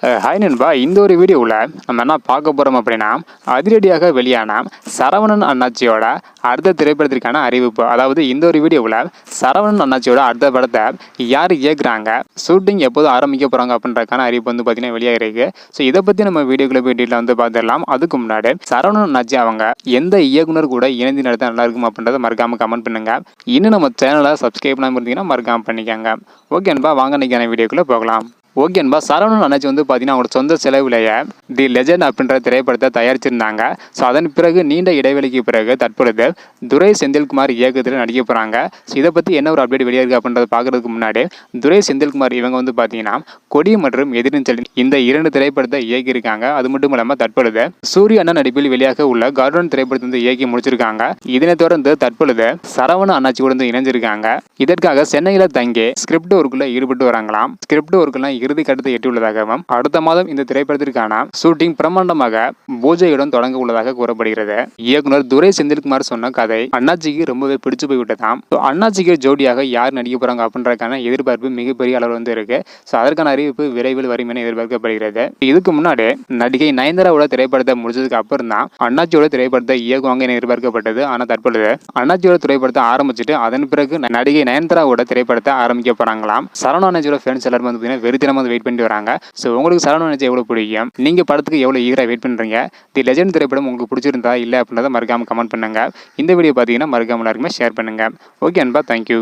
Hi நண்பா, இந்த ஒரு வீடியோவில் நம்ம என்ன பார்க்க போகிறோம் அப்படின்னா, அதிரடியாக வெளியான சரவணன் அண்ணாச்சியோட அடுத்த திரைப்படத்திற்கான அறிவிப்பு. அதாவது இந்த ஒரு வீடியோவில் சரவணன் அண்ணாச்சியோட அடுத்த படத்தை யார் இயக்குறாங்க, ஷூட்டிங் எப்போது ஆரம்பிக்க போகிறாங்க அப்படின்றக்கான அறிவிப்பு வந்து பார்த்தீங்கன்னா வெளியாக இருக்குது. ஸோ இதை பற்றி நம்ம வீடியோக்குள்ளே போய் டீட்டெயில் வந்து பார்த்துடலாம். அதுக்கு முன்னாடி சரவணன் அண்ணாச்சி அவங்க எந்த இயக்குனர் கூட இணைந்து நடத்த நல்லா இருக்கும் அப்படின்றத மறக்காமல் கமெண்ட் பண்ணுங்க. இன்னும் நம்ம சேனலை சப்ஸ்கிரைப் பண்ணாமல் இருந்தீங்கன்னா மறக்காமல் பண்ணிக்கோங்க. ஓகே நண்பா, வாங்க இன்னைக்கான வீடியோக்குள்ளே போகலாம். ஓகே நண்பா, சரவணன் அண்ணாச்சி வந்து பார்த்தீங்கன்னா அவங்களோட சொந்த செலவிலேயே தி லெஜெண்ட் அப்படின்ற திரைப்படத்தை தயாரிச்சிருந்தாங்க. ஸோ அதன் பிறகு நீண்ட இடைவெளிக்கு பிறகு தற்பொழுது துரை செந்தில்குமார் இயக்கத்தில் நடிக்க போகிறாங்க. ஸோ இதை பற்றி என்ன ஒரு அப்டேட் வெளியாக அப்படின்றத பார்க்குறதுக்கு முன்னாடி துரை செந்தில்குமார் இவங்க வந்து பார்த்தீங்கன்னா கொடி மற்றும் எதிர்நீச்சல் இந்த 2 திரைப்படத்தை இயக்கியிருக்காங்க. அது மட்டும் இல்லாமல் தற்பொழுது சூரிய அண்ணா நடிப்பில் வெளியாக உள்ள கார்டன் திரைப்படத்தை வந்து இயக்கி முடிச்சிருக்காங்க. இதனை தொடர்ந்து தற்பொழுது சரவணன் அண்ணாச்சி கூட வந்து இணைஞ்சிருக்காங்க. இதற்காக சென்னையில் தங்கி ஸ்கிரிப்ட் ஒர்க்கில் ஈடுபட்டு வராங்களாம். ஸ்கிரிப்ட் ஒர்க்கெல்லாம் இறுதி கட்டத்தை எட்டியுள்ளதாகவும் அடுத்த மாதம் இந்த திரைப்படத்திற்கான ஷூட்டிங் பிரம்மாண்டமாக பூஜையுடன் தொடங்க உள்ளதாக கூறப்படுகிறது. இயக்குனர் துரை செந்தில்குமார் சொன்ன கதை அண்ணாச்சிக்கு ரொம்பவே பிடிச்சு போய்விட்டதாம். அண்ணாச்சிக்கு ஜோடியாக யார் நடிக்க போறாங்க அப்படின்றதுக்கான எதிர்பார்ப்பு மிகப்பெரிய அளவில் வந்து இருக்கு. ஸோ அதற்கான அறிவிப்பு விரைவில் வரும் என எதிர்பார்க்கப்படுகிறது. இதுக்கு முன்னாடி நடிகை நயன்தாராவோட திரைப்படத்தை முடிச்சதுக்கு அப்புறம் தான் அண்ணாச்சியோட திரைப்படத்தை இயக்குவாங்க என எதிர்பார்க்கப்பட்டது. ஆனால் தற்பொழுது அண்ணாச்சியோட திரைப்படத்தை ஆரம்பிச்சுட்டு அதன் பிறகு நடிகை நயன்தாராவோட திரைப்படத்தை ஆரம்பிக்க போறாங்களாம். சரவணன் அண்ணாச்சியோட ஃபேன்ஸ் எல்லாரும் வந்து வெறித்தனமா வெயிட் பண்ணிட்டு வராங்க. ஸோ உங்களுக்கு சரவணன் அண்ணாச்சி எவ்வளவு பிடிக்கும், நீங்க படத்துக்கு எவ்வளவு ஈகரா வெயிட் பண்றீங்க, தி லெஜெண்ட் திரைப்படம் உங்களுக்கு பிடிச்சிருந்தா இல்லை அப்படின்றத மறக்காம கமெண்ட் பண்ணுங்க. இந்த வீடியோ பார்த்தீங்கன்னா மறக்காம எல்லாருக்குமே ஷேர் பண்ணுங்க. ஓகே அன்பா, தேங்க்யூ.